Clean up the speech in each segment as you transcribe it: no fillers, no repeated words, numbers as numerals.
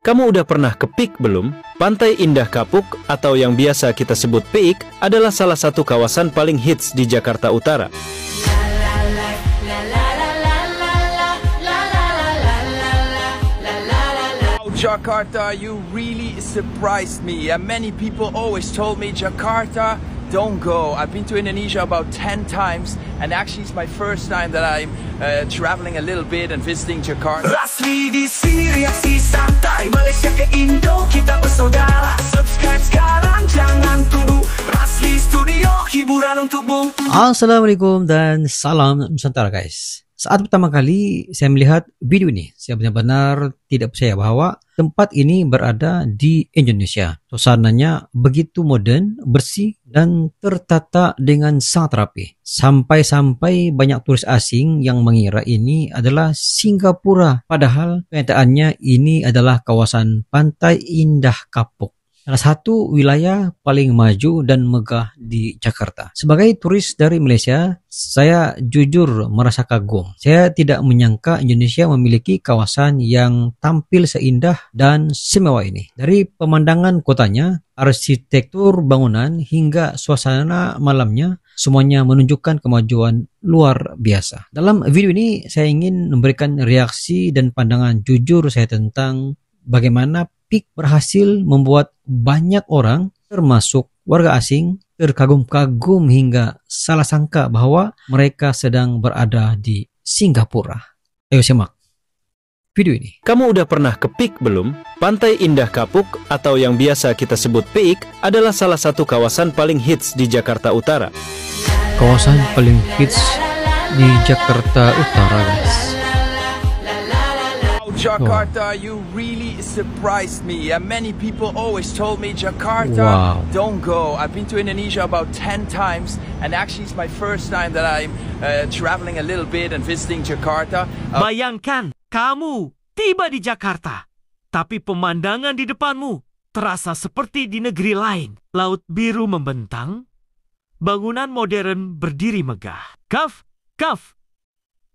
Kamu udah pernah ke Peak belum? Pantai Indah Kapuk atau yang biasa kita sebut Peak adalah salah satu kawasan paling hits di Jakarta Utara. Jakarta, you really surprised me. Many people always told me, Jakarta, don't go. I've been to Indonesia about 10 times, and actually it's my first time that I'm traveling a little bit and visiting Jakarta. Rasmi di sini reaksi santai, Malaysia ke Indo kita bersaudara. Subscribe sekarang, jangan tunggu. Rasmi Studio, hiburan untukmu. Assalamualaikum dan salam Nusantara guys. Saat pertama kali saya melihat video ini, saya benar-benar tidak percaya bahwa tempat ini berada di Indonesia. Suasananya begitu modern, bersih, dan tertata dengan sangat rapi. Sampai-sampai banyak turis asing yang mengira ini adalah Singapura. Padahal kenyataannya ini adalah kawasan Pantai Indah Kapuk. Salah satu wilayah paling maju dan megah di Jakarta. Sebagai turis dari Malaysia, saya jujur merasa kagum. Saya tidak menyangka Indonesia memiliki kawasan yang tampil seindah dan semewah ini. Dari pemandangan kotanya, arsitektur bangunan hingga suasana malamnya, semuanya menunjukkan kemajuan luar biasa. Dalam video ini, saya ingin memberikan reaksi dan pandangan jujur saya tentang bagaimana Peak berhasil membuat banyak orang, termasuk warga asing, terkagum-kagum hingga salah sangka bahwa mereka sedang berada di Singapura. Ayo simak video ini. Kamu udah pernah ke Peak belum? Pantai Indah Kapuk atau yang biasa kita sebut Peak adalah salah satu kawasan paling hits di Jakarta Utara. Kawasan paling hits di Jakarta Utara guys. Jakarta, you really surprised me. Many people always told me, Jakarta, don't go. I've been to Indonesia about 10 times, and actually it's my first time that I'm traveling a little bit and visiting Jakarta. Bayangkan, kamu tiba di Jakarta, tapi pemandangan di depanmu terasa seperti di negeri lain. Laut biru membentang, bangunan modern berdiri megah. Kaf,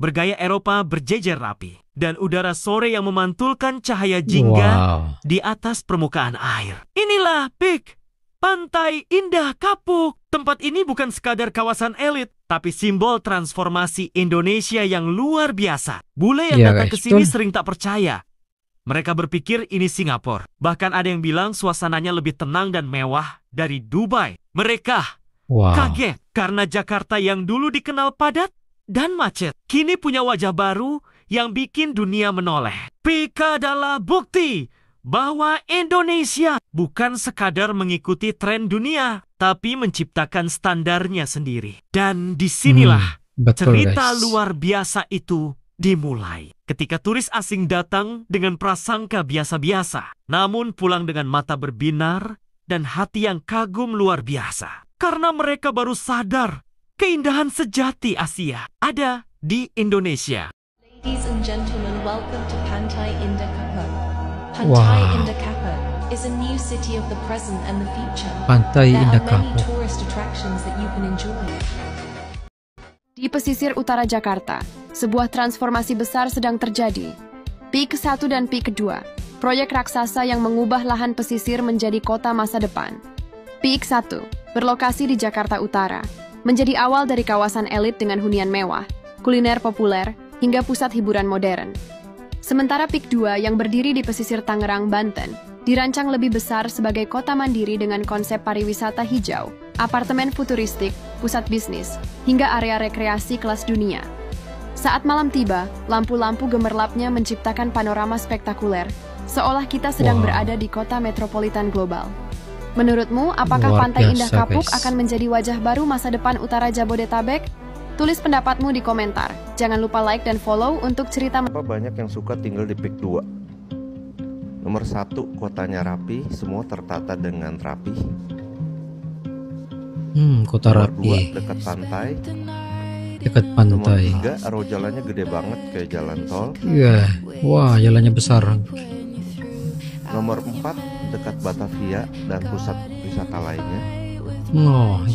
bergaya Eropa berjejer rapi, dan udara sore yang memantulkan cahaya jingga di atas permukaan air. Inilah Peak, Pantai Indah Kapuk. Tempat ini bukan sekadar kawasan elit, tapi simbol transformasi Indonesia yang luar biasa. Bule yang datang ke sini sering tak percaya. Mereka berpikir ini Singapura. Bahkan ada yang bilang suasananya lebih tenang dan mewah dari Dubai. Mereka kaget karena Jakarta yang dulu dikenal padat dan macet, kini punya wajah baru yang bikin dunia menoleh. Peak adalah bukti bahwa Indonesia bukan sekadar mengikuti tren dunia, tapi menciptakan standarnya sendiri. Dan disinilah cerita luar biasa itu dimulai. Ketika turis asing datang dengan prasangka biasa-biasa, namun pulang dengan mata berbinar dan hati yang kagum luar biasa. Karena mereka baru sadar keindahan sejati Asia ada di Indonesia. Ladies and gentlemen, welcome to Pantai Indah Kapuk. Pantai Indah Kapuk is a new city of the present and the future. Pantai Indah Kapuk. There are many tourist attractions that you can enjoy. Di pesisir utara Jakarta, sebuah transformasi besar sedang terjadi. Peak 1 dan Peak 2, proyek raksasa yang mengubah lahan pesisir menjadi kota masa depan. Peak 1 berlokasi di Jakarta Utara, menjadi awal dari kawasan elit dengan hunian mewah, kuliner populer, hingga pusat hiburan modern. Sementara Peak 2 yang berdiri di pesisir Tangerang, Banten, dirancang lebih besar sebagai kota mandiri dengan konsep pariwisata hijau, apartemen futuristik, pusat bisnis, hingga area rekreasi kelas dunia. Saat malam tiba, lampu-lampu gemerlapnya menciptakan panorama spektakuler, seolah kita sedang berada di kota metropolitan global. Menurutmu, apakah Pantai Indah Kapuk akan menjadi wajah baru masa depan utara Jabodetabek? Tulis pendapatmu di komentar. Jangan lupa like dan follow untuk cerita. Banyak yang suka tinggal di Peak 2. Nomor 1, kotanya rapi, semua tertata dengan rapi. Kota Nomor rapi. 2, dekat pantai. Dekat pantai. Nomor 3, road jalannya gede banget kayak jalan tol. Iya, jalannya besar. Nomor 4, dekat Batavia dan pusat wisata lainnya.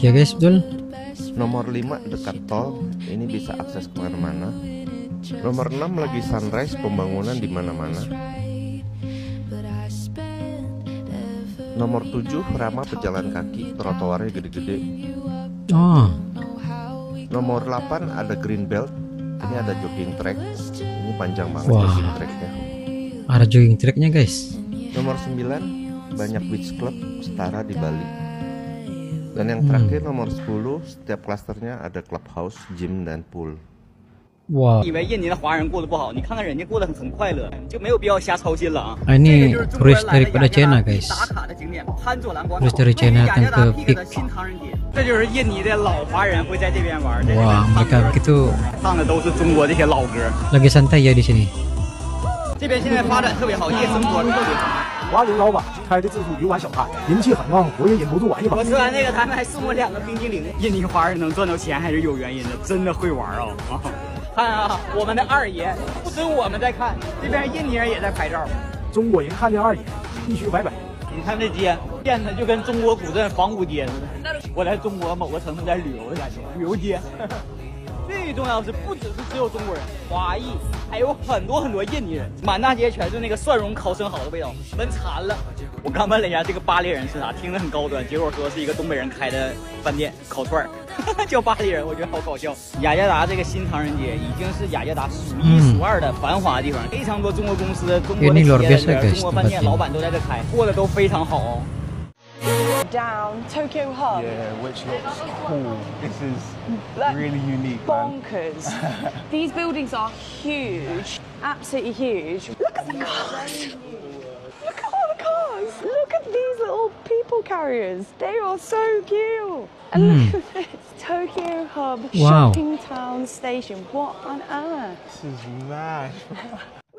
Ya guys, betul. Nomor 5, dekat tol, ini bisa akses kemana-mana. Nomor 6, lagi sunrise, pembangunan di mana-mana. Nomor 7, ramah pejalan kaki, trotoarnya gede-gede. Oh, Nomor 8 ada green belt. Ini ada jogging track. Ini panjang banget Wah. jogging tracknya. ada jogging tracknya guys. Nomor 9, banyak beach club setara di Bali. Dan yang terakhir nomor 10, setiap klasternya ada clubhouse, gym, dan pool. Wow. 以为印尼的华人过得不好，你看看人家过得很快乐，就没有必要瞎操心了啊。 Ini turis daripada China guys. 打卡的景点潘佐兰广 Turis 场， dari 位于 China 雅加 datang 达 ke Peak 的 Peak. 新唐人街，这就是印尼的老华人会在这边玩。 Wah, mereka begitu 唱的都是中国这些老歌。 lagi santai ya di sini. 这边现在发展特别好，夜生活特别好。华人老板开的自助游玩小摊，人气很旺，我也忍不住玩一把。我吃完那个，他们还送我2个冰激凌。印尼华人能赚到钱还是有原因的，真的会玩啊！看啊，我们的二爷，不准我们在看，这边印尼人也在拍照。中国人看见二爷，必须摆摆。你看这街建的就跟中国古镇仿古街似的，我在中国某个城市在旅游的感觉，旅游街。最重要的是，不只有中国人，华裔还有很多印尼人，满大街全是那个蒜蓉烤生蚝的味道，闻馋了。我刚问了一下这个巴黎人是啥，听着很高端，结果说是一个东北人开的饭店烤串儿，叫巴黎人，我觉得好搞笑。雅加达这个新唐人街已经是雅加达数1数2的繁华的地方，非常多中国公司、中国的企业在这儿，中国饭店老板都在这开，过得都非常好哦。 Down Tokyo Hub. Yeah, which looks cool. This is really unique, man. Bonkers. These buildings are huge, absolutely huge. Look at the cars. Look at all the cars. Look at these little people carriers. They are so cute. And look at this Tokyo Hub shopping town station. What on earth? This is mad.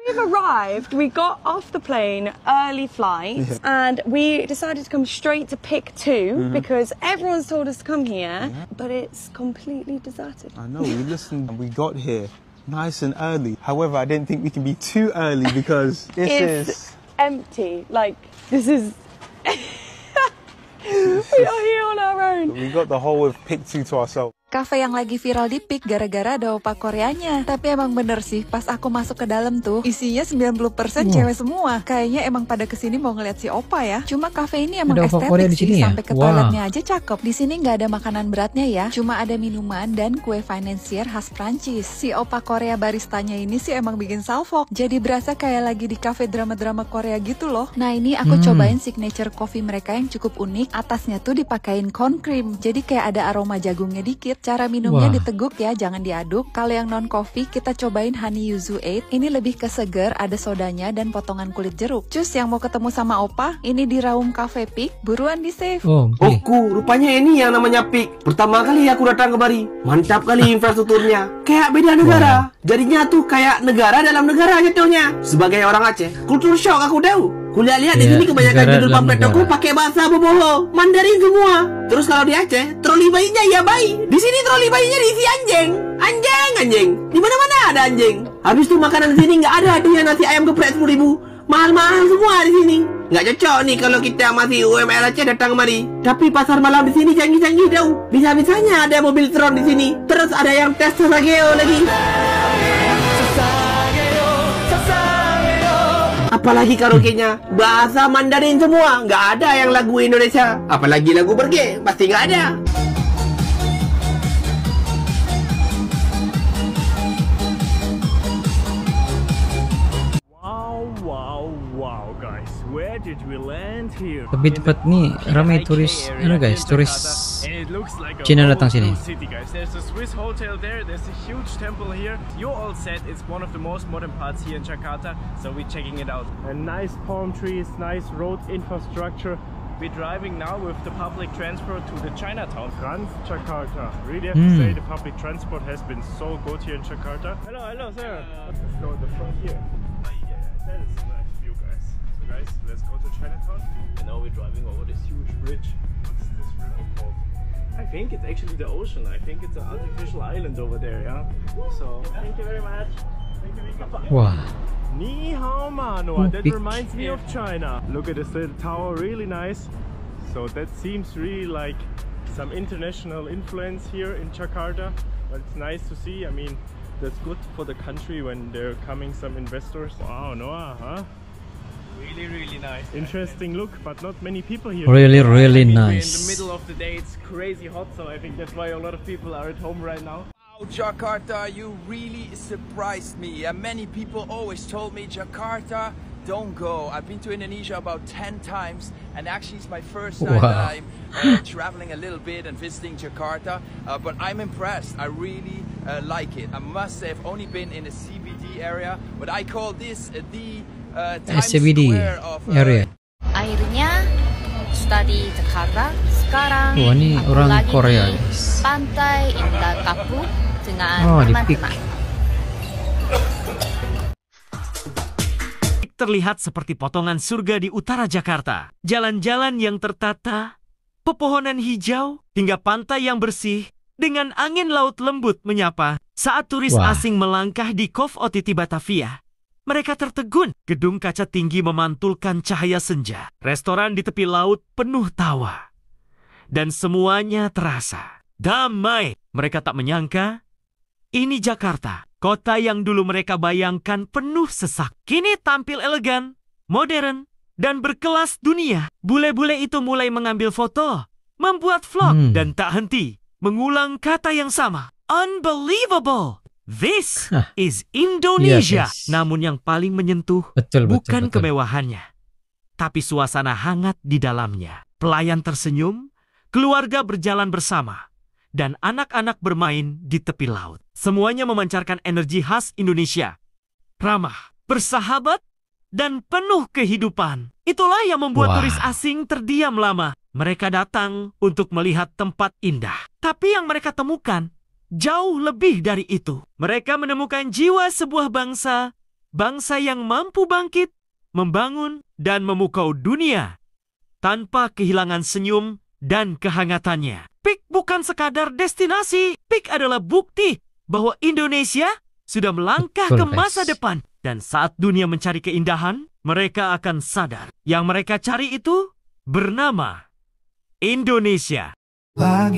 We've arrived, we got off the plane, early flight, and we decided to come straight to Pick 2 because everyone's told us to come here, but it's completely deserted. I know, we listened and we got here nice and early. However, I didn't think we can be too early because this is empty. Like, this is... we are here on our own. We got the whole of Pick 2 to ourselves. Kafe yang lagi viral di Pick gara-gara ada opa Koreanya. Tapi emang bener sih, pas aku masuk ke dalam tuh, isinya 90% cewek semua. Kayaknya emang pada kesini mau ngeliat si opa ya. Cuma kafe ini emang estetik sih, ya? Sampai ke toiletnya aja cakep. Di sini nggak ada makanan beratnya ya, cuma ada minuman dan kue financier khas Prancis. Si opa Korea baristanya ini sih emang bikin salfok. Jadi berasa kayak lagi di kafe drama-drama Korea gitu loh. Nah ini aku cobain signature coffee mereka yang cukup unik. Atasnya tuh dipakein corn cream, jadi kayak ada aroma jagungnya dikit. Cara minumnya diteguk ya, jangan diaduk. Kalau yang non coffee kita cobain honey yuzu 8. Ini lebih ke seger, ada sodanya dan potongan kulit jeruk. Cus yang mau ketemu sama opa, ini di Raum Cafe Pick, buruan di save. Oku, rupanya ini yang namanya Pick. Pertama kali aku datang ke Bali. Mantap kali infrastrukturnya. Kayak beda negara. Jadinya tuh kayak negara dalam negara jatuhnya. Sebagai orang Aceh, kultur shock aku tahu. Kulihat-lihat di sini kebanyakan judul pamflet toko pakai bahasa boboho, Mandarin semua. Terus kalau di Aceh, troli bayinya ya bayi. Di sini troli bayinya diisi anjing. Anjing. Di mana-mana ada anjing. Habis itu makanan di sini nggak ada tuh yang nasi ayam geprek 10.000. Mahal-mahal semua di sini. Nggak cocok nih kalau kita masih UMR Aceh datang kemari. Tapi pasar malam di sini canggih-canggih tau. Bisa-bisanya ada mobil Tron di sini. Terus ada yang tes Sasageo lagi. Apalagi karaoke-nya bahasa Mandarin semua, nggak ada yang lagu Indonesia. Apalagi lagu berge, pasti nggak ada. Wow guys, where did we land here? Lebih tepat nih ramai turis, guys, turis Cina datang sini. There's a Swiss hotel there, there's a huge temple here. You all said it's one of the most modern parts here in Jakarta, so we're checking it out. And nice palm trees, nice road infrastructure. We're driving now with the public transport to the Chinatown. Trans-Jakarta. Really have to say the public transport has been so good here in Jakarta. Hello sir. Let's go in the front here. That is a nice view, guys. So guys, let's go to Chinatown. And now we're driving over this huge bridge. What's this river called? I think it's actually the ocean. I think it's an artificial island over there, yeah? So, thank you very much. Thank you. Wah. Ni hao mano. That reminds me of China. Look at this little tower, really nice. So that seems really like some international influence here in Jakarta. But it's nice to see. I mean, that's good for the country when there are coming some investors. Wow, Noah, huh? Really nice. Interesting look, but not many people here. Really In nice. the middle of the day, it's crazy hot, so I think that's why a lot of people are at home right now. Wow, Jakarta, you really surprised me. Many people always told me, Jakarta, don't go. I've been to Indonesia about 10 times, and actually it's my first time that I'm traveling a little bit and visiting Jakarta, but I'm impressed. I really like it. I must say I've only been in the CBD area, but I call this the Times CBD Square of area. Akhirnya setelah di Jakarta, sekarang Wah, ini aku orang lagi Korea, di guys. Pantai Indah Kapuk dengan di Peak. teman-teman. Terlihat seperti potongan surga di utara Jakarta. Jalan-jalan yang tertata, pepohonan hijau, hingga pantai yang bersih, dengan angin laut lembut menyapa. Saat turis asing melangkah di Cove OTT Batavia, mereka tertegun. Gedung kaca tinggi memantulkan cahaya senja. Restoran di tepi laut penuh tawa. Dan semuanya terasa damai. Mereka tak menyangka, ini Jakarta. Kota yang dulu mereka bayangkan penuh sesak, kini tampil elegan, modern, dan berkelas dunia. Bule-bule itu mulai mengambil foto, membuat vlog, dan tak henti mengulang kata yang sama. Unbelievable! This is Indonesia. Yes. Namun yang paling menyentuh bukan kemewahannya, tapi suasana hangat di dalamnya. Pelayan tersenyum, keluarga berjalan bersama, dan anak-anak bermain di tepi laut. Semuanya memancarkan energi khas Indonesia. Ramah, bersahabat, dan penuh kehidupan. Itulah yang membuat turis asing terdiam lama. Mereka datang untuk melihat tempat indah. Tapi yang mereka temukan jauh lebih dari itu. Mereka menemukan jiwa sebuah bangsa. Bangsa yang mampu bangkit, membangun, dan memukau dunia tanpa kehilangan senyum dan kehangatannya. Peak bukan sekadar destinasi. Peak adalah bukti bahwa Indonesia sudah melangkah ke masa depan. Dan saat dunia mencari keindahan, mereka akan sadar yang mereka cari itu bernama Indonesia. Wah,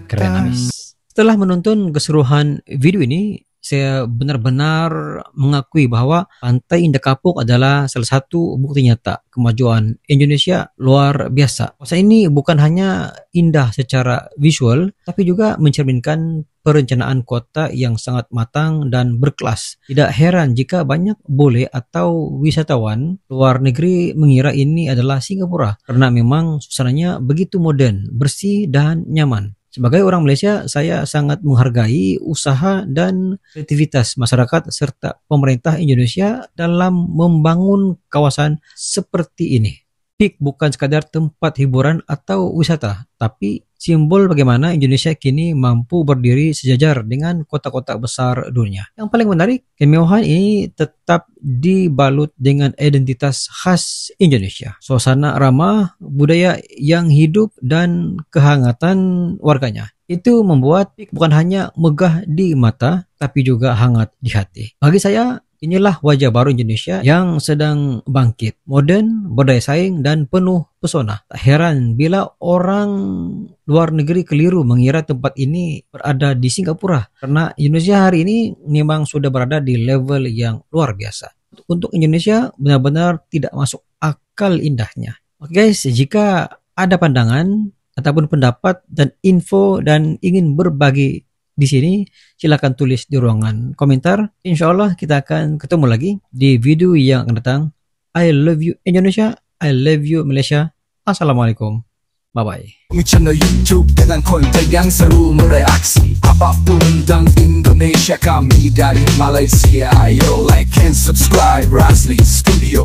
keren abis. Setelah menonton keseluruhan video ini, saya benar-benar mengakui bahwa Pantai Indah Kapuk adalah salah satu bukti nyata kemajuan Indonesia luar biasa. Kawasan ini bukan hanya indah secara visual, tapi juga mencerminkan perencanaan kota yang sangat matang dan berkelas. Tidak heran jika banyak bule atau wisatawan luar negeri mengira ini adalah Singapura, karena memang suasananya begitu modern, bersih, dan nyaman. Sebagai orang Malaysia, saya sangat menghargai usaha dan kreativitas masyarakat serta pemerintah Indonesia dalam membangun kawasan seperti ini. Peak bukan sekadar tempat hiburan atau wisata, tapi simbol bagaimana Indonesia kini mampu berdiri sejajar dengan kota-kota besar dunia. Yang paling menarik, kemewahan ini tetap dibalut dengan identitas khas Indonesia. Suasana ramah, budaya yang hidup, dan kehangatan warganya. Itu membuat Peak bukan hanya megah di mata, tapi juga hangat di hati. Bagi saya, inilah wajah baru Indonesia yang sedang bangkit, modern, berdaya saing, dan penuh pesona. Tak heran bila orang luar negeri keliru mengira tempat ini berada di Singapura, karena Indonesia hari ini memang sudah berada di level yang luar biasa. Untuk Indonesia benar-benar tidak masuk akal indahnya. Oke guys, jika ada pandangan ataupun pendapat dan info dan ingin berbagi di sini, silakan tulis di ruangan komentar. Insya Allah kita akan ketemu lagi di video yang akan datang. I love you Indonesia, I love you Malaysia. Assalamualaikum, bye bye. Channel YouTube dengan konten yang seru mereaksi apapun tentang Indonesia, kami dari Malaysia. Ayo like and subscribe Razli Studio.